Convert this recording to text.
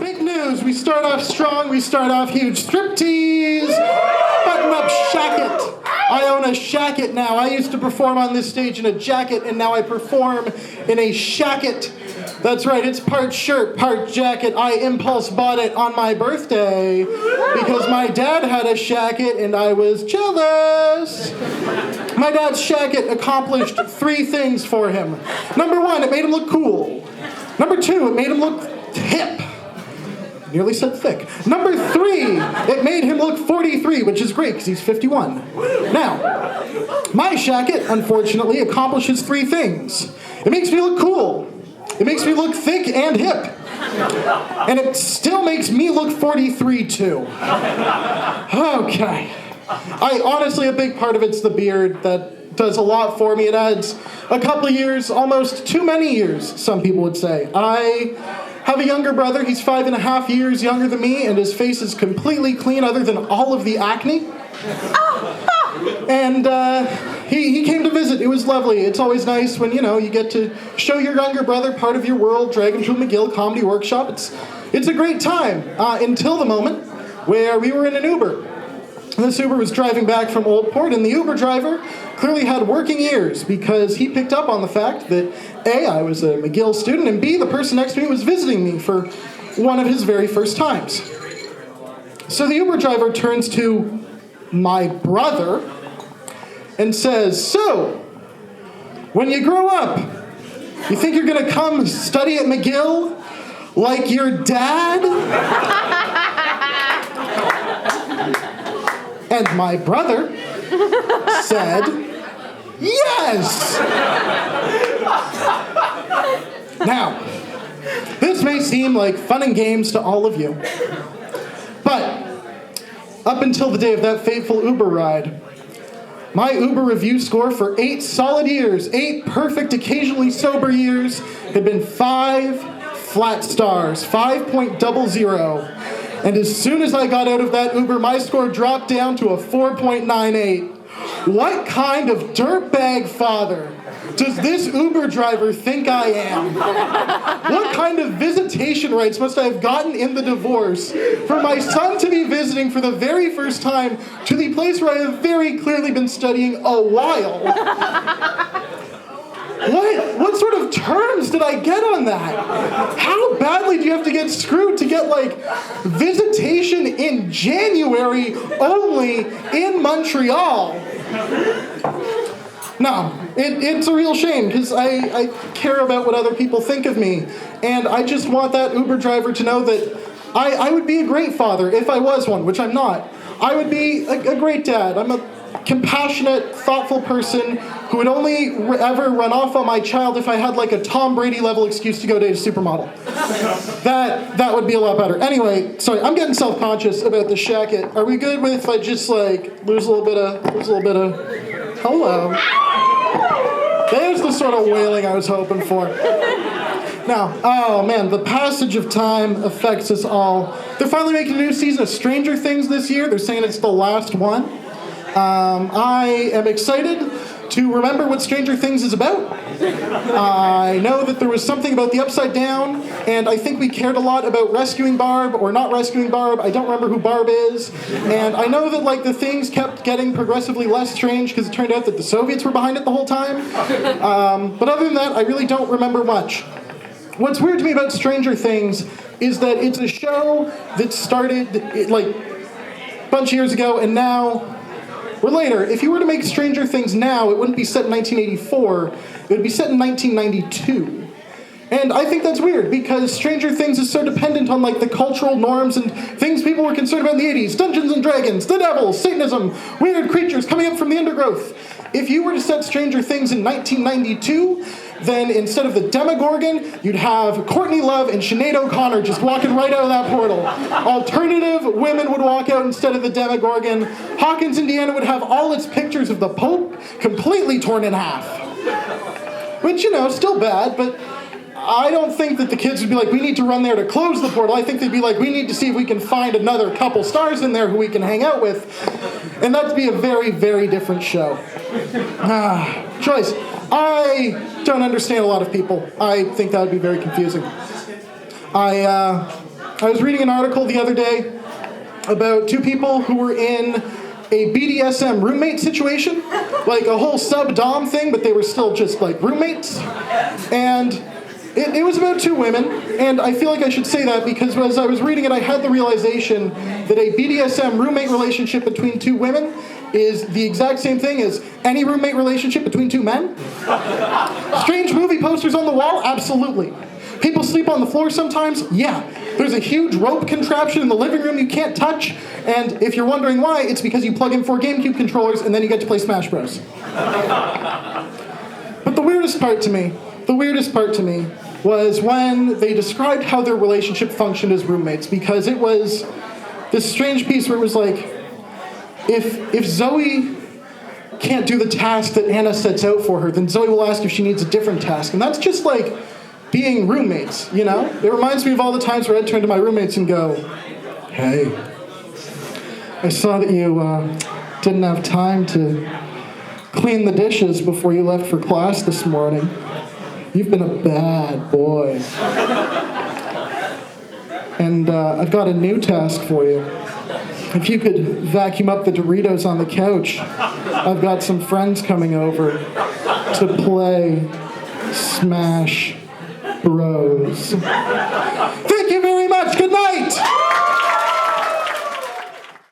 big news. We start off strong, we start off huge. Striptease! Button-up shacket. I own a shacket now. I used to perform on this stage in a jacket, and now I perform in a shacket. That's right, it's part shirt, part jacket. I impulse bought it on my birthday because my dad had a shacket and I was jealous. My dad's shacket accomplished 3 things for him. Number 1, it made him look cool. Number 2, it made him look hip. Nearly said thick. Number 3, it made him look 43, which is great because he's 51. Now, my shacket, unfortunately, accomplishes 3 things. It makes me look cool. It makes me look thick and hip. And it still makes me look 43 too. Okay. Honestly, a big part of it's the beard that does a lot for me. It adds a couple of years, almost too many years, some people would say. I have a younger brother. He's 5.5 years younger than me, and his face is completely clean other than all of the acne. And he came to visit. It was lovely. It's always nice when, you get to show your younger brother part of your world, drag him to a McGill comedy workshop. It's a great time until the moment where we were in an Uber. This Uber was driving back from Old Port, and the Uber driver clearly had working ears because he picked up on the fact that A, I was a McGill student, and B, the person next to me was visiting me for one of his very first times. So the Uber driver turns to my brother and says, "So, when you grow up, you think you're going to come study at McGill like your dad?" And my brother said, "Yes!" Now, this may seem like fun and games to all of you, but up until the day of that fateful Uber ride, my Uber review score for 8 solid years, 8 perfect, occasionally sober years, had been 5 flat stars, 5.00. And as soon as I got out of that Uber, my score dropped down to a 4.98. What kind of dirtbag father does this Uber driver think I am? What kind of visitation rights must I have gotten in the divorce for my son to be visiting for the very first time to the place where I have very clearly been studying a while? What sort of terms did I get on that? How badly do you have to get screwed to get, visitation in January only in Montreal? No, it's a real shame because I care about what other people think of me. And I just want that Uber driver to know that I would be a great father if I was one, which I'm not. I would be a great dad. I'm a compassionate, thoughtful person who would only ever run off on my child if I had a Tom Brady level excuse to go date a supermodel. That would be a lot better. Anyway, sorry, I'm getting self-conscious about the shacket. Are we good with if I just lose a little bit of hello? There's the sort of wailing I was hoping for. Now, oh man, the passage of time affects us all. They're finally making a new season of Stranger Things this year. They're saying it's the last one. I am excited to remember what Stranger Things is about. I know that there was something about the Upside Down, and I think we cared a lot about rescuing Barb or not rescuing Barb. I don't remember who Barb is. And I know that the things kept getting progressively less strange because it turned out that the Soviets were behind it the whole time. But other than that, I really don't remember much. What's weird to me about Stranger Things is that it's a show that started a bunch of years ago, and now or later, if you were to make Stranger Things now, it wouldn't be set in 1984, it would be set in 1992. And I think that's weird, because Stranger Things is so dependent on, the cultural norms and things people were concerned about in the 80s. Dungeons and Dragons, the devil, Satanism, weird creatures coming up from the undergrowth. If you were to set Stranger Things in 1992, then instead of the Demogorgon, you'd have Courtney Love and Sinead O'Connor just walking right out of that portal. Alternative women would walk out instead of the Demogorgon. Hawkins, Indiana would have all its pictures of the Pope completely torn in half. Which, still bad, but I don't think that the kids would be we need to run there to close the portal. I think they'd be we need to see if we can find another couple stars in there who we can hang out with. And that'd be a very, very different show. Choice. I don't understand a lot of people. I think that would be very confusing. I I was reading an article the other day about two people who were in a BDSM roommate situation, like a whole sub-dom thing, but they were still just like roommates. And it was about two women, and I feel like I should say that because as I was reading it, I had the realization that a BDSM roommate relationship between two women is the exact same thing as any roommate relationship between two men. Strange movie posters on the wall? Absolutely. People sleep on the floor sometimes? Yeah. There's a huge rope contraption in the living room you can't touch, and if you're wondering why, it's because you plug in 4 GameCube controllers and then you get to play Smash Bros. But the weirdest part to me was when they described how their relationship functioned as roommates, because it was this strange piece where it was like, if Zoe can't do the task that Anna sets out for her, then Zoe will ask if she needs a different task. And that's just like being roommates, you know? It reminds me of all the times where I'd turn to my roommates and go, "Hey, I saw that you didn't have time to clean the dishes before you left for class this morning. You've been a bad boy. And I've got a new task for you. If you could vacuum up the Doritos on the couch, I've got some friends coming over to play Smash Bros."